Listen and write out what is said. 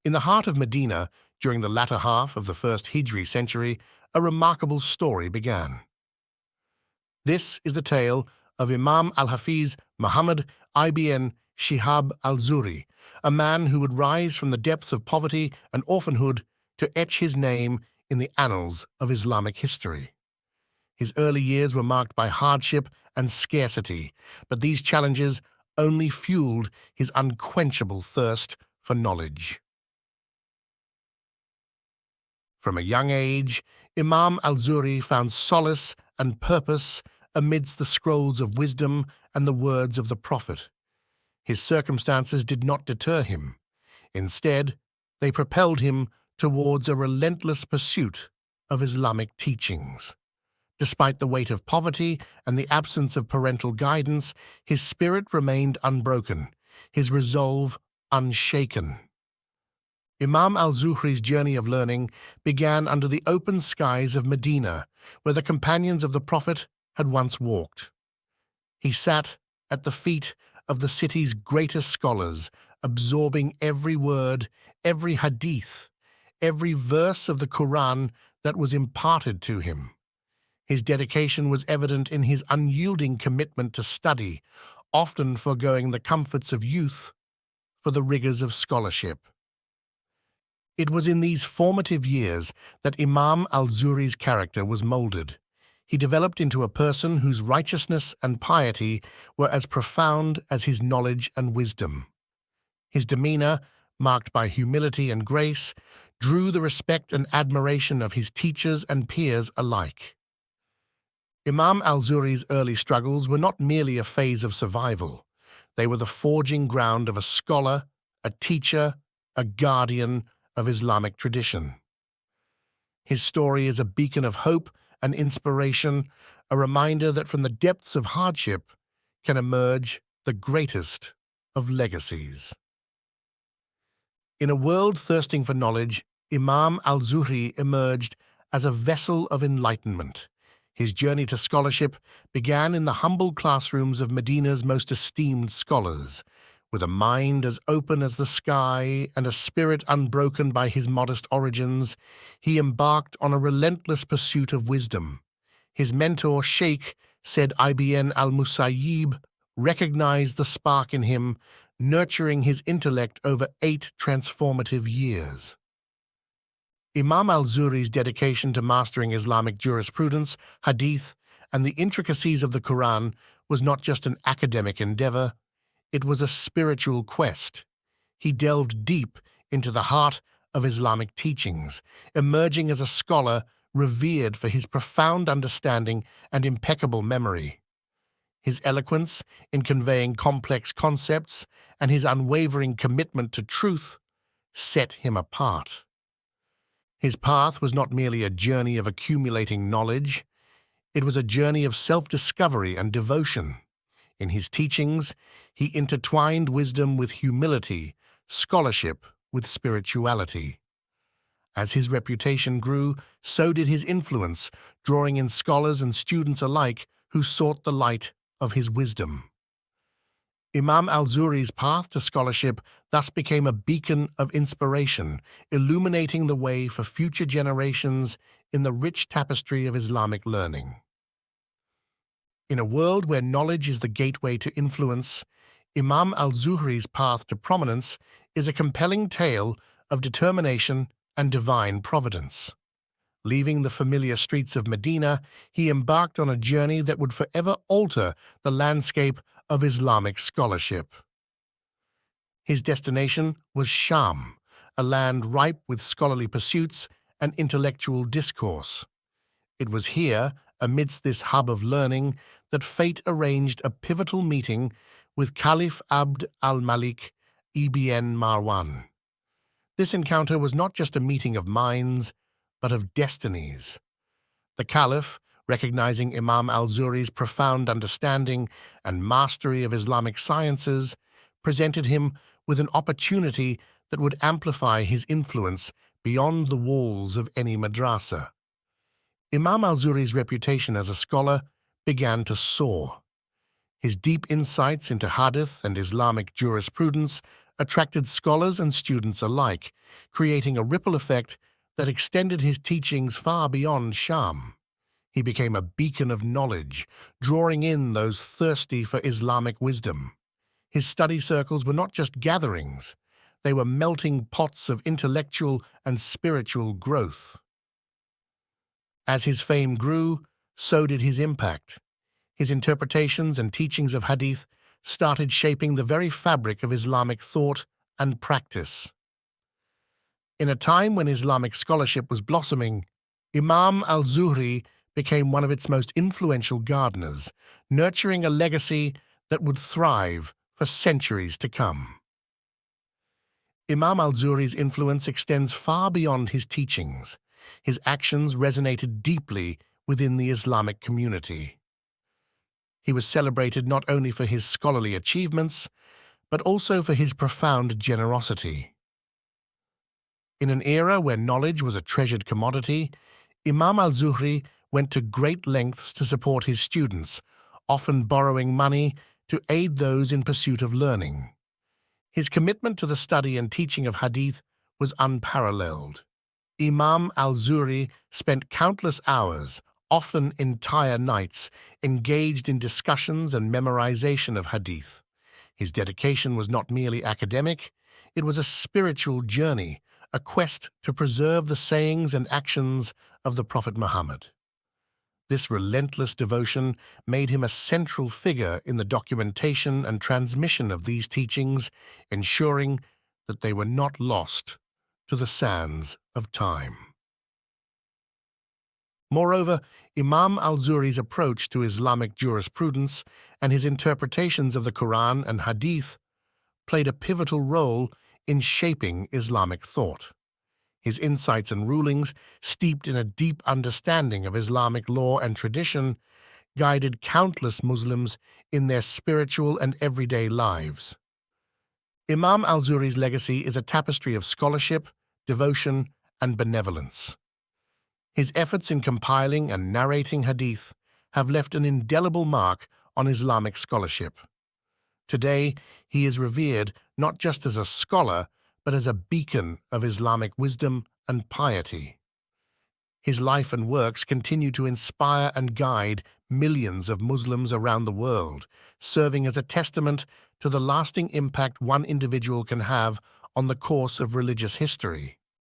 In the heart of Medina, during the latter half of the first Hijri century, a remarkable story began. This is the tale of Imam Al-Hafiz Muhammad ibn Shihab Al-Zuhri, a man who would rise from the depths of poverty and orphanhood to etch his name in the annals of Islamic history. His early years were marked by hardship and scarcity, but these challenges only fueled his unquenchable thirst for knowledge. From a young age, Imam Al-Zuhri found solace and purpose amidst the scrolls of wisdom and the words of the Prophet. His circumstances did not deter him. Instead, they propelled him towards a relentless pursuit of Islamic teachings. Despite the weight of poverty and the absence of parental guidance, his spirit remained unbroken, his resolve unshaken. Imam al-Zuhri's journey of learning began under the open skies of Medina, where the companions of the Prophet had once walked. He sat at the feet of the city's greatest scholars, absorbing every word, every hadith, every verse of the Quran that was imparted to him. His dedication was evident in his unyielding commitment to study, often foregoing the comforts of youth for the rigors of scholarship. It was in these formative years that Imam al-Zuhri's character was molded. He developed into a person whose righteousness and piety were as profound as his knowledge and wisdom. His demeanor, marked by humility and grace, drew the respect and admiration of his teachers and peers alike. Imam al-Zuhri's early struggles were not merely a phase of survival. They were the forging ground of a scholar, a teacher, a guardian of Islamic tradition. His story is a beacon of hope and inspiration, a reminder that from the depths of hardship can emerge the greatest of legacies. In a world thirsting for knowledge, Imam al-Zuhri emerged as a vessel of enlightenment. His journey to scholarship began in the humble classrooms of Medina's most esteemed scholars. With a mind as open as the sky and a spirit unbroken by his modest origins, he embarked on a relentless pursuit of wisdom. His mentor, Sheikh Said Ibn al-Musayyib, recognized the spark in him, nurturing his intellect over 8 transformative years. Imam al-Zuhri's dedication to mastering Islamic jurisprudence, hadith, and the intricacies of the Quran was not just an academic endeavor, it was a spiritual quest. He delved deep into the heart of Islamic teachings, emerging as a scholar revered for his profound understanding and impeccable memory. His eloquence in conveying complex concepts and his unwavering commitment to truth set him apart. His path was not merely a journey of accumulating knowledge, it was a journey of self-discovery and devotion. In his teachings, he intertwined wisdom with humility, scholarship with spirituality. As his reputation grew, so did his influence, drawing in scholars and students alike who sought the light of his wisdom. Imam al-Zuhri's path to scholarship thus became a beacon of inspiration, illuminating the way for future generations in the rich tapestry of Islamic learning. In a world where knowledge is the gateway to influence, Imam al-Zuhri's path to prominence is a compelling tale of determination and divine providence. Leaving the familiar streets of Medina, he embarked on a journey that would forever alter the landscape of Islamic scholarship. His destination was Sham, a land ripe with scholarly pursuits and intellectual discourse. It was here, amidst this hub of learning, that fate arranged a pivotal meeting with Caliph Abd al-Malik ibn Marwan. This encounter was not just a meeting of minds, but of destinies. The Caliph, recognizing Imam al-Zuhri's profound understanding and mastery of Islamic sciences, presented him with an opportunity that would amplify his influence beyond the walls of any madrasa. Imam al-Zuhri's reputation as a scholar began to soar. His deep insights into hadith and Islamic jurisprudence attracted scholars and students alike, creating a ripple effect that extended his teachings far beyond Sham. He became a beacon of knowledge, drawing in those thirsty for Islamic wisdom. His study circles were not just gatherings, they were melting pots of intellectual and spiritual growth. As his fame grew, so did his impact. His interpretations and teachings of hadith started shaping the very fabric of Islamic thought and practice. In a time when Islamic scholarship was blossoming, Imam Al-Zuhri became one of its most influential gardeners, nurturing a legacy that would thrive for centuries to come. Imam Al-Zuhri's influence extends far beyond his teachings. His actions resonated deeply within the Islamic community. He was celebrated not only for his scholarly achievements, but also for his profound generosity. In an era where knowledge was a treasured commodity, Imam Al-Zuhri went to great lengths to support his students, often borrowing money to aid those in pursuit of learning. His commitment to the study and teaching of hadith was unparalleled. Imam Al-Zuhri spent countless hours, often entire nights, engaged in discussions and memorization of hadith. His dedication was not merely academic, it was a spiritual journey, a quest to preserve the sayings and actions of the Prophet Muhammad. This relentless devotion made him a central figure in the documentation and transmission of these teachings, ensuring that they were not lost to the sands of time. Moreover, Imam Al-Zuhri's approach to Islamic jurisprudence and his interpretations of the Quran and Hadith played a pivotal role in shaping Islamic thought. His insights and rulings, steeped in a deep understanding of Islamic law and tradition, guided countless Muslims in their spiritual and everyday lives. Imam Al-Zuhri's legacy is a tapestry of scholarship, devotion, and benevolence. His efforts in compiling and narrating hadith have left an indelible mark on Islamic scholarship. Today, he is revered not just as a scholar, but as a beacon of Islamic wisdom and piety. His life and works continue to inspire and guide millions of Muslims around the world, serving as a testament to the lasting impact one individual can have on the course of religious history.